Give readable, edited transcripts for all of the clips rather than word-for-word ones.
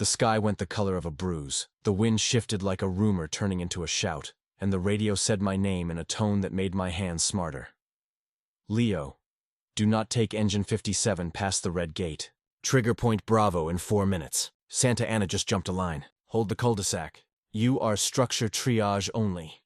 The sky went the color of a bruise, the wind shifted like a rumor turning into a shout, and the radio said my name in a tone that made my hands smarter. Leo, do not take engine 57 past the red gate. Trigger point Bravo in 4 minutes. Santa Ana just jumped a line. Hold the cul-de-sac. You are structure triage only.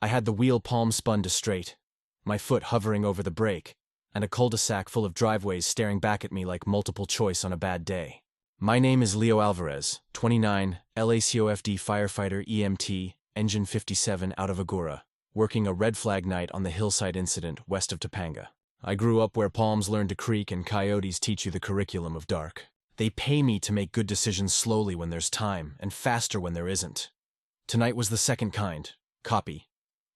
I had the wheel palm spun to straight, my foot hovering over the brake, and a cul-de-sac full of driveways staring back at me like multiple choice on a bad day. My name is Leo Alvarez, 29, LACoFD Firefighter EMT, Engine 57 out of Agoura, working a red flag night on the hillside incident west of Topanga. I grew up where palms learn to creak and coyotes teach you the curriculum of dark. They pay me to make good decisions slowly when there's time and faster when there isn't. Tonight was the second kind. Copy.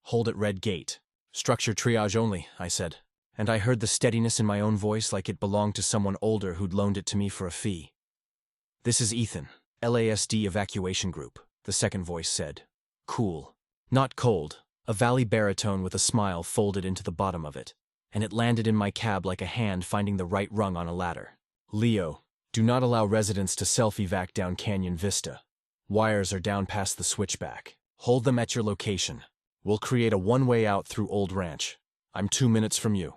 Hold at red gate. Structure triage only, I said. And I heard the steadiness in my own voice like it belonged to someone older who'd loaned it to me for a fee. This is Ethan, LASD Evacuation Group, the second voice said. Cool. Not cold. A valley baritone with a smile folded into the bottom of it, and it landed in my cab like a hand finding the right rung on a ladder. Leo, do not allow residents to self-evac down Canyon Vista. Wires are down past the switchback. Hold them at your location. We'll create a one-way out through Old Ranch. I'm 2 minutes from you.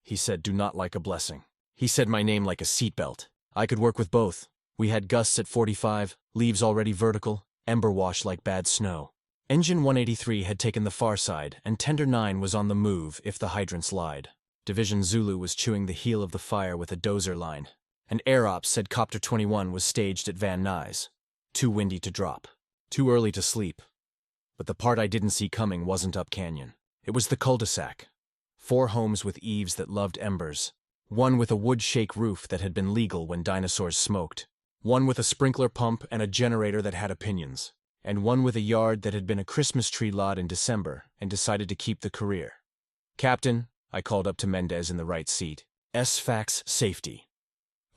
He said, do not like a blessing. He said my name like a seatbelt. I could work with both. We had gusts at 45, leaves already vertical, ember wash like bad snow. Engine 183 had taken the far side, and Tender 9 was on the move if the hydrants lied. Division Zulu was chewing the heel of the fire with a dozer line, and Air Ops said Copter 21 was staged at Van Nuys. Too windy to drop. Too early to sleep. But the part I didn't see coming wasn't up canyon. It was the cul-de-sac. 4 homes with eaves that loved embers. One with a wood shake roof that had been legal when dinosaurs smoked. One with a sprinkler pump and a generator that had opinions. And one with a yard that had been a Christmas tree lot in December and decided to keep the career. Captain, I called up to Mendez in the right seat. SFAX safety.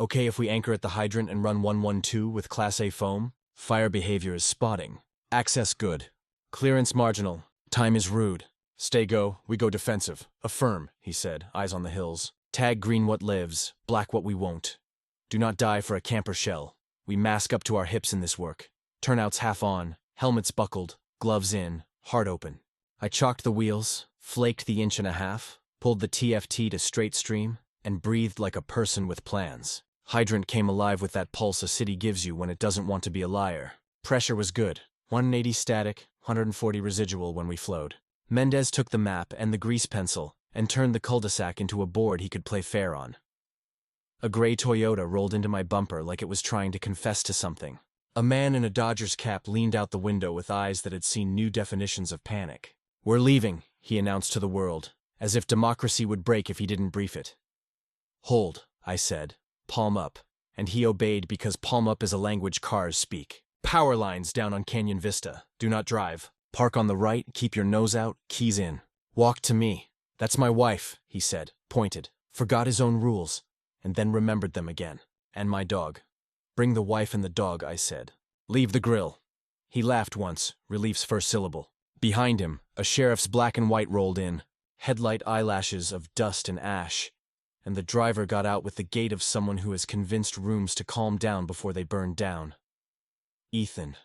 Okay if we anchor at the hydrant and run 112 with Class A foam? Fire behavior is spotting. Access good. Clearance marginal. Time is rude. Stay go, we go defensive. Affirm, he said, eyes on the hills. Tag green what lives, black what we won't. Do not die for a camper shell. We mask up to our hips in this work. Turnouts half on, helmets buckled, gloves in, heart open. I chalked the wheels, flaked the 1.5 inches, pulled the TFT to straight stream, and breathed like a person with plans. Hydrant came alive with that pulse a city gives you when it doesn't want to be a liar. Pressure was good. 180 static, 140 residual when we flowed. Mendez took the map and the grease pencil and turned the cul-de-sac into a board he could play fair on. A gray Toyota rolled into my bumper like it was trying to confess to something. A man in a Dodgers cap leaned out the window with eyes that had seen new definitions of panic. We're leaving, he announced to the world, as if democracy would break if he didn't brief it. Hold, I said, palm up, and he obeyed because palm up is a language cars speak. Power lines down on Canyon Vista. Do not drive. Park on the right, keep your nose out, keys in. Walk to me. That's my wife, he said, pointed, forgot his own rules, and then remembered them again. And my dog. Bring the wife and the dog, I said. Leave the grill. He laughed once, relief's first syllable. Behind him, a sheriff's black and white rolled in, headlight eyelashes of dust and ash, and the driver got out with the gait of someone who has convinced rooms to calm down before they burn down. Ethan.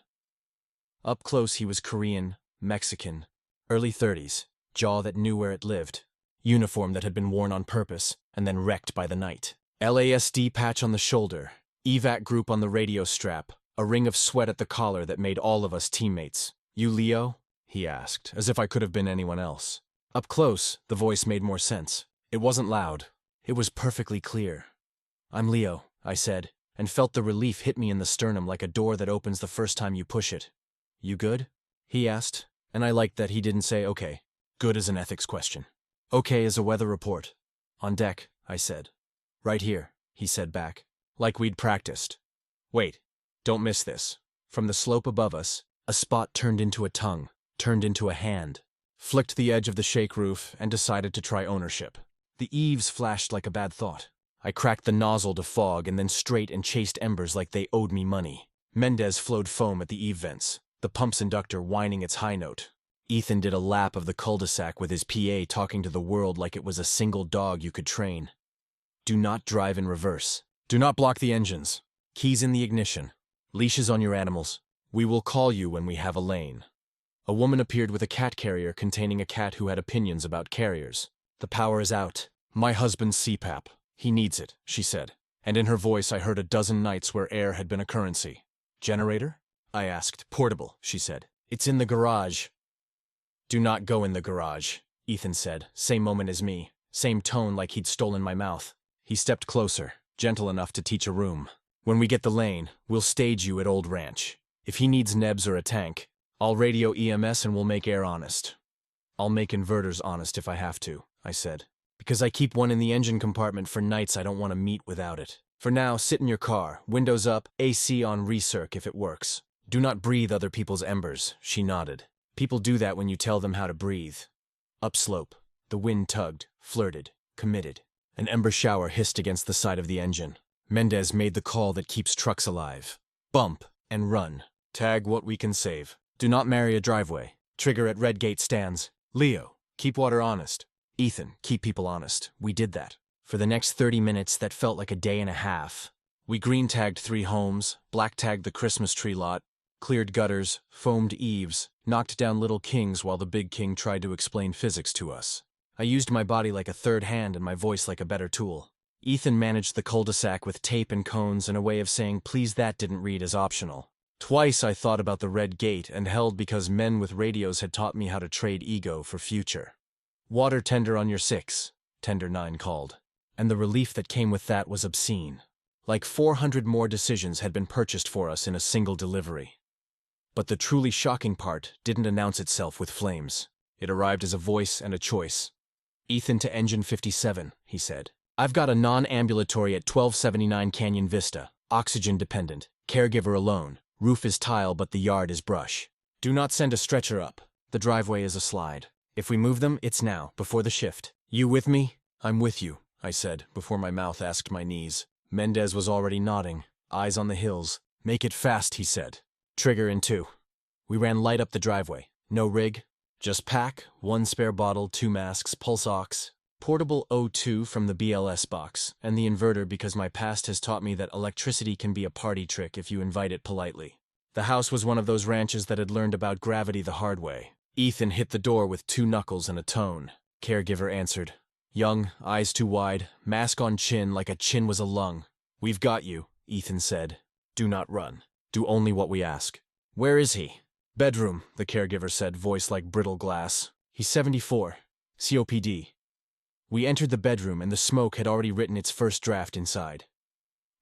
Up close he was Korean, Mexican, early 30s, jaw that knew where it lived, uniform that had been worn on purpose and then wrecked by the night. LASD patch on the shoulder, evac group on the radio strap, a ring of sweat at the collar that made all of us teammates. You Leo? He asked, as if I could have been anyone else. Up close, the voice made more sense. It wasn't loud. It was perfectly clear. I'm Leo, I said, and felt the relief hit me in the sternum like a door that opens the first time you push it. You good? He asked, and I liked that he didn't say okay. Good is an ethics question. Okay is a weather report. On deck, I said. Right here, he said back, like we'd practiced. Wait, don't miss this. From the slope above us, a spot turned into a tongue, turned into a hand, flicked the edge of the shake roof, and decided to try ownership. The eaves flashed like a bad thought. I cracked the nozzle to fog and then straight and chased embers like they owed me money. Mendez flowed foam at the eave vents, the pump's inductor whining its high note. Ethan did a lap of the cul-de-sac with his PA talking to the world like it was a single dog you could train. Do not drive in reverse. Do not block the engines. Keys in the ignition. Leashes on your animals. We will call you when we have a lane. A woman appeared with a cat carrier containing a cat who had opinions about carriers. The power is out. My husband's CPAP. He needs it, she said. And in her voice I heard a dozen nights where air had been a currency. Generator? I asked. Portable, she said. It's in the garage. Do not go in the garage, Ethan said, same moment as me, same tone like he'd stolen my mouth. He stepped closer, gentle enough to teach a room. When we get the lane, we'll stage you at Old Ranch. If he needs nebs or a tank, I'll radio EMS and we'll make air honest. I'll make inverters honest if I have to, I said. Because I keep one in the engine compartment for nights I don't want to meet without it. For now, sit in your car, windows up, AC on recirc if it works. Do not breathe other people's embers, she nodded. People do that when you tell them how to breathe. Upslope, the wind tugged, flirted, committed. An ember shower hissed against the side of the engine. Mendez made the call that keeps trucks alive. Bump and run. Tag what we can save. Do not marry a driveway. Trigger at red gate stands. Leo, keep water honest. Ethan, keep people honest. We did that. For the next 30 minutes that felt like a day and a half. We green-tagged 3 homes, black-tagged the Christmas tree lot, cleared gutters, foamed eaves, knocked down little kings while the big king tried to explain physics to us. I used my body like a third hand and my voice like a better tool. Ethan managed the cul-de-sac with tape and cones and a way of saying please that didn't read as optional. Twice I thought about the red gate and held because men with radios had taught me how to trade ego for future. Water tender on your 6, Tender 9 called. And the relief that came with that was obscene. Like 400 more decisions had been purchased for us in a single delivery. But the truly shocking part didn't announce itself with flames. It arrived as a voice and a choice. Ethan to engine 57, he said. I've got a non-ambulatory at 1279 Canyon Vista, oxygen dependent, caregiver alone, roof is tile but the yard is brush. Do not send a stretcher up, the driveway is a slide. If we move them, it's now, before the shift. You with me? I'm with you, I said, before my mouth asked my knees. Mendez was already nodding, eyes on the hills. Make it fast, he said. Trigger in 2. We ran light up the driveway. No rig, just pack, 1 spare bottle, 2 masks, pulse ox, portable O2 from the BLS box, and the inverter because my past has taught me that electricity can be a party trick if you invite it politely. The house was one of those ranches that had learned about gravity the hard way. Ethan hit the door with 2 knuckles and a tone. Caregiver answered. Young, eyes too wide, mask on chin like a chin was a lung. We've got you, Ethan said. Do not run. Do only what we ask. Where is he? Bedroom, the caregiver said, voice like brittle glass. He's 74. COPD. We entered the bedroom and the smoke had already written its first draft inside.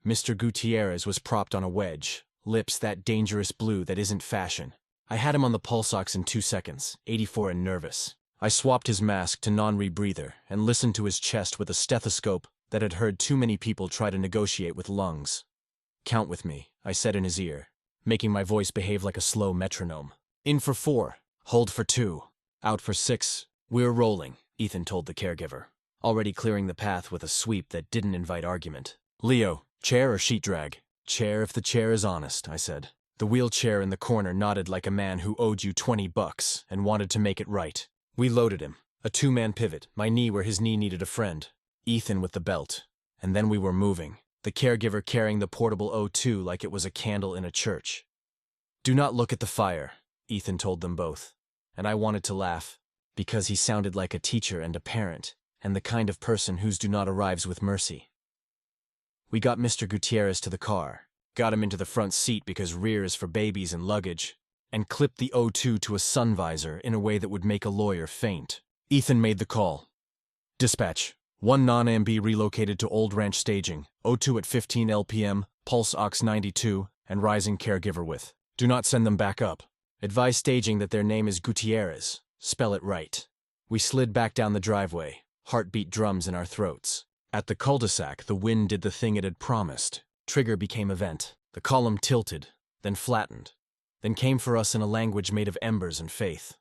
Mr. Gutierrez was propped on a wedge, lips that dangerous blue that isn't fashion. I had him on the pulse ox in 2 seconds, 84 and nervous. I swapped his mask to non-rebreather and listened to his chest with a stethoscope that had heard too many people try to negotiate with lungs. Count with me, I said in his ear, making my voice behave like a slow metronome. In for 4, hold for 2, out for 6. We're rolling, Ethan told the caregiver, already clearing the path with a sweep that didn't invite argument. Leo, chair or sheet drag? Chair if the chair is honest, I said. The wheelchair in the corner nodded like a man who owed you $20 and wanted to make it right. We loaded him, a 2-man pivot, my knee where his knee needed a friend, Ethan with the belt, and then we were moving, the caregiver carrying the portable O2 like it was a candle in a church. Do not look at the fire, Ethan told them both, and I wanted to laugh, because he sounded like a teacher and a parent, and the kind of person whose do not arrives with mercy. We got Mr. Gutierrez to the car, got him into the front seat because rear is for babies and luggage, and clipped the O2 to a sun visor in a way that would make a lawyer faint. Ethan made the call. Dispatch, 1 non-MB relocated to Old Ranch staging, O2 at 15 LPM, pulse ox 92, and rising caregiver with. Do not send them back up. Advise staging that their name is Gutierrez. Spell it right. We slid back down the driveway, heartbeat drums in our throats. At the cul-de-sac, the wind did the thing it had promised. Trigger became event. The column tilted, then flattened, then came for us in a language made of embers and faith.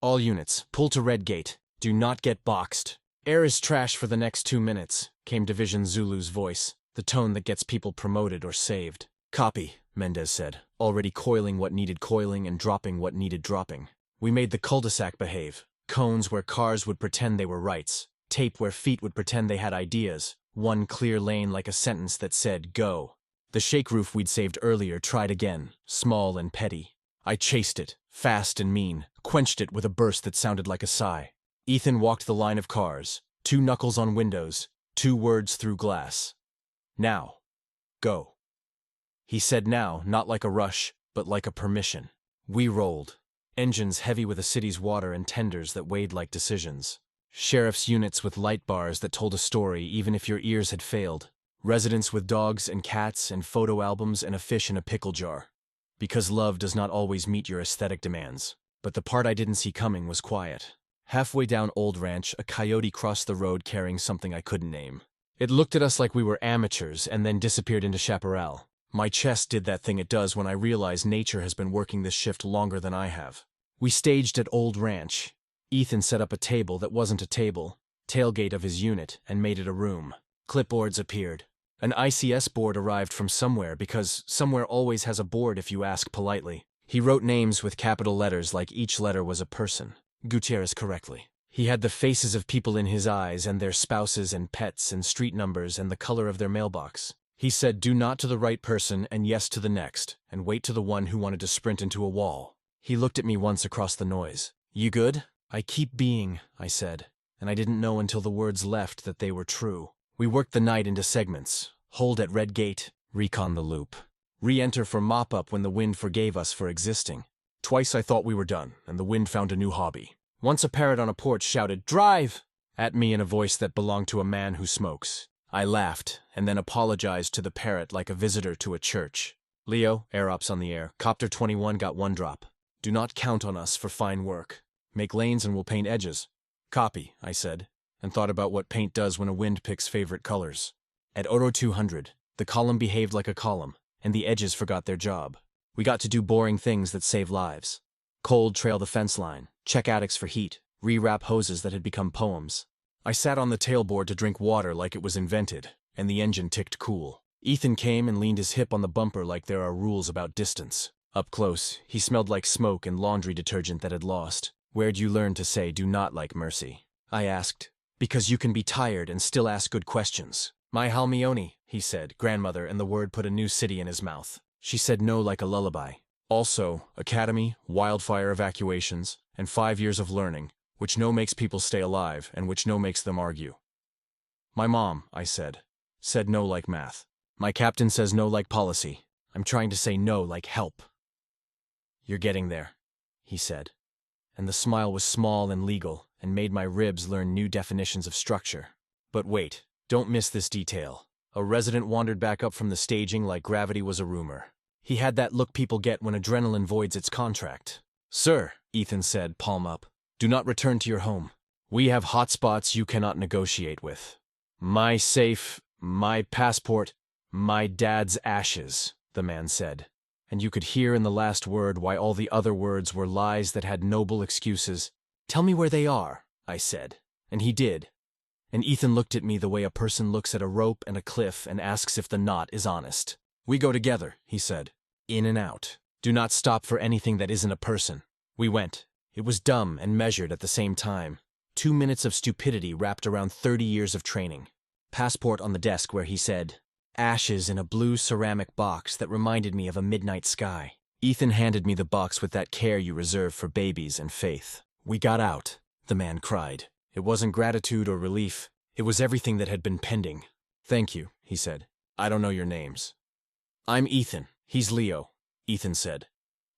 All units, pull to red gate. Do not get boxed. Air is trash for the next 2 minutes, came Division Zulu's voice, the tone that gets people promoted or saved. Copy, Mendez said, already coiling what needed coiling and dropping what needed dropping. We made the cul-de-sac behave. Cones where cars would pretend they were rights. Tape where feet would pretend they had ideas. 1 clear lane like a sentence that said, go. The shake roof we'd saved earlier tried again, small and petty. I chased it, fast and mean, quenched it with a burst that sounded like a sigh. Ethan walked the line of cars, 2 knuckles on windows, 2 words through glass. Now. Go. He said now, not like a rush, but like a permission. We rolled. Engines heavy with a city's water and tenders that weighed like decisions. Sheriff's units with light bars that told a story even if your ears had failed. Residents with dogs and cats and photo albums and a fish in a pickle jar. Because love does not always meet your aesthetic demands. But the part I didn't see coming was quiet. Halfway down Old Ranch, a coyote crossed the road carrying something I couldn't name. It looked at us like we were amateurs and then disappeared into chaparral. My chest did that thing it does when I realize nature has been working this shift longer than I have. We staged at Old Ranch. Ethan set up a table that wasn't a table, tailgate of his unit, and made it a room. Clipboards appeared. An ICS board arrived from somewhere because somewhere always has a board if you ask politely. He wrote names with capital letters like each letter was a person. Gutierrez correctly. He had the faces of people in his eyes and their spouses and pets and street numbers and the color of their mailbox. He said do not to the right person and yes to the next, and wait to the one who wanted to sprint into a wall. He looked at me once across the noise. You good? I keep being, I said, and I didn't know until the words left that they were true. We worked the night into segments. Hold at Red Gate, recon the loop. Re-enter for mop-up when the wind forgave us for existing. Twice I thought we were done, and the wind found a new hobby. Once a parrot on a porch shouted, "Drive!" at me in a voice that belonged to a man who smokes. I laughed, and then apologized to the parrot like a visitor to a church. Leo, air ops on the air, Copter 21 got 1 drop. Do not count on us for fine work. Make lanes and we'll paint edges. Copy, I said, and thought about what paint does when a wind picks favorite colors. At Oro 200, the column behaved like a column, and the edges forgot their job. We got to do boring things that save lives. Cold trail the fence line, check attics for heat, rewrap hoses that had become poems. I sat on the tailboard to drink water like it was invented, and the engine ticked cool. Ethan came and leaned his hip on the bumper like there are rules about distance. Up close, he smelled like smoke and laundry detergent that had lost. Where'd you learn to say do not like mercy? I asked. Because you can be tired and still ask good questions. My Halmione, he said, grandmother, and the word put a new city in his mouth. She said no like a lullaby. Also, academy, wildfire evacuations, and 5 years of learning, which no makes people stay alive and which no makes them argue. My mom, I said no like math. My captain says no like policy. I'm trying to say no like help. You're getting there, he said. And the smile was small and legal and made my ribs learn new definitions of structure. But wait, don't miss this detail. A resident wandered back up from the staging like gravity was a rumor. He had that look people get when adrenaline voids its contract. Sir, Ethan said, palm up, do not return to your home. We have hotspots you cannot negotiate with. My safe, my passport, my dad's ashes, the man said. And you could hear in the last word why all the other words were lies that had noble excuses. Tell me where they are, I said. And he did. And Ethan looked at me the way a person looks at a rope and a cliff and asks if the knot is honest. We go together, he said. In and out. Do not stop for anything that isn't a person. We went. It was dumb and measured at the same time. 2 minutes of stupidity wrapped around 30 years of training. Passport on the desk where he said, ashes in a blue ceramic box that reminded me of a midnight sky. Ethan handed me the box with that care you reserve for babies and faith. We got out, the man cried. It wasn't gratitude or relief. It was everything that had been pending. Thank you, he said. I don't know your names. I'm Ethan. He's Leo, Ethan said.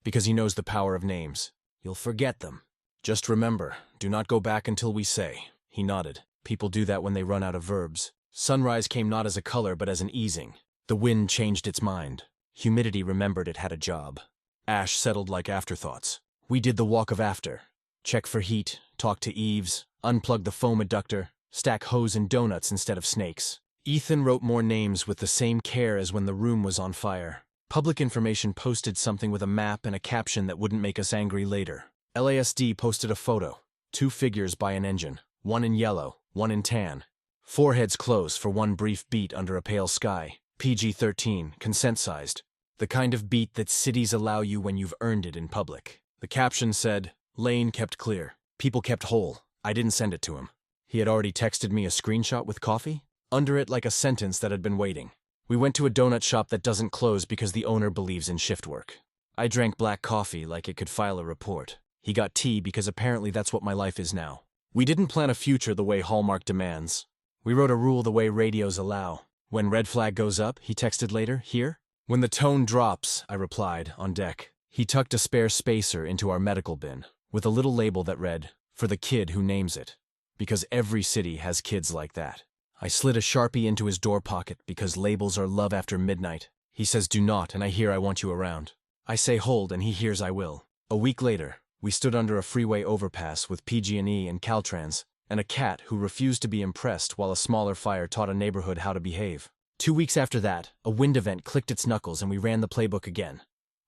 Because he knows the power of names. You'll forget them. Just remember, do not go back until we say. He nodded. People do that when they run out of verbs. Sunrise came not as a color but as an easing. The wind changed its mind. Humidity remembered it had a job. Ash settled like afterthoughts. We did the walk of after. Check for heat, talk to eaves, unplug the foam adductor, stack hose and donuts instead of snakes. Ethan wrote more names with the same care as when the room was on fire. Public information posted something with a map and a caption that wouldn't make us angry later. LASD posted a photo. 2 figures by an engine. 1 in yellow, 1 in tan. Foreheads close for 1 brief beat under a pale sky. PG-13, consent-sized. The kind of beat that cities allow you when you've earned it in public. The caption said, lane kept clear. People kept whole. I didn't send it to him. He had already texted me a screenshot with coffee? Under it like a sentence that had been waiting. We went to a donut shop that doesn't close because the owner believes in shift work. I drank black coffee like it could file a report. He got tea because apparently that's what my life is now. We didn't plan a future the way Hallmark demands. We wrote a rule the way radios allow. When red flag goes up, he texted later, here? When the tone drops, I replied, on deck. He tucked a spare spacer into our medical bin, with a little label that read, for the kid who names it. Because every city has kids like that. I slid a Sharpie into his door pocket because labels are love after midnight. He says do not, and I hear I want you around. I say hold, and he hears I will. A week later, we stood under a freeway overpass with PG&E and Caltrans, and a cat who refused to be impressed while a smaller fire taught a neighborhood how to behave. 2 weeks after that, a wind event clicked its knuckles and we ran the playbook again.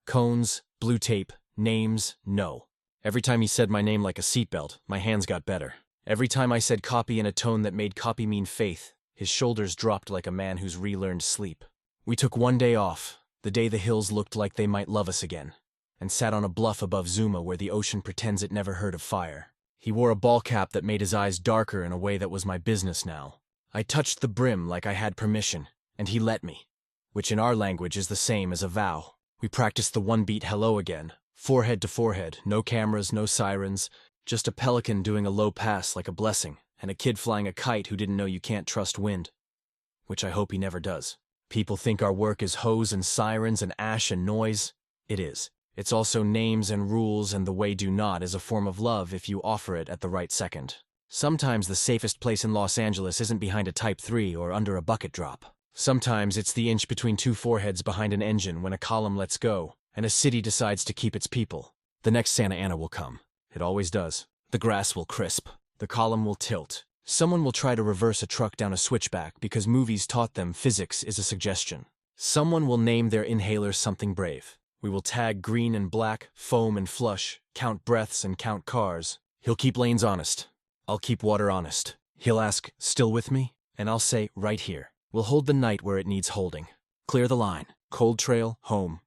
Cones, blue tape, names, no. Every time he said my name like a seatbelt, my hands got better. Every time I said copy in a tone that made copy mean faith, his shoulders dropped like a man who's relearned sleep. We took one day off, the day the hills looked like they might love us again, and sat on a bluff above Zuma where the ocean pretends it never heard of fire. He wore a ball cap that made his eyes darker in a way that was my business now. I touched the brim like I had permission, and he let me, which in our language is the same as a vow. We practiced the one-beat hello again, forehead to forehead, no cameras, no sirens, just a pelican doing a low pass like a blessing, and a kid flying a kite who didn't know you can't trust wind. Which I hope he never does. People think our work is hose and sirens and ash and noise. It is. It's also names and rules, and the way do not is a form of love if you offer it at the right second. Sometimes the safest place in Los Angeles isn't behind a Type 3 or under a bucket drop. Sometimes it's the inch between two foreheads behind an engine when a column lets go, and a city decides to keep its people. The next Santa Ana will come. It always does. The grass will crisp. The column will tilt. Someone will try to reverse a truck down a switchback because movies taught them physics is a suggestion. Someone will name their inhaler something brave. We will tag green and black, foam and flush, count breaths and count cars. He'll keep lanes honest. I'll keep water honest. He'll ask, still with me? And I'll say, right here. We'll hold the night where it needs holding. Clear the line. Cold trail, home.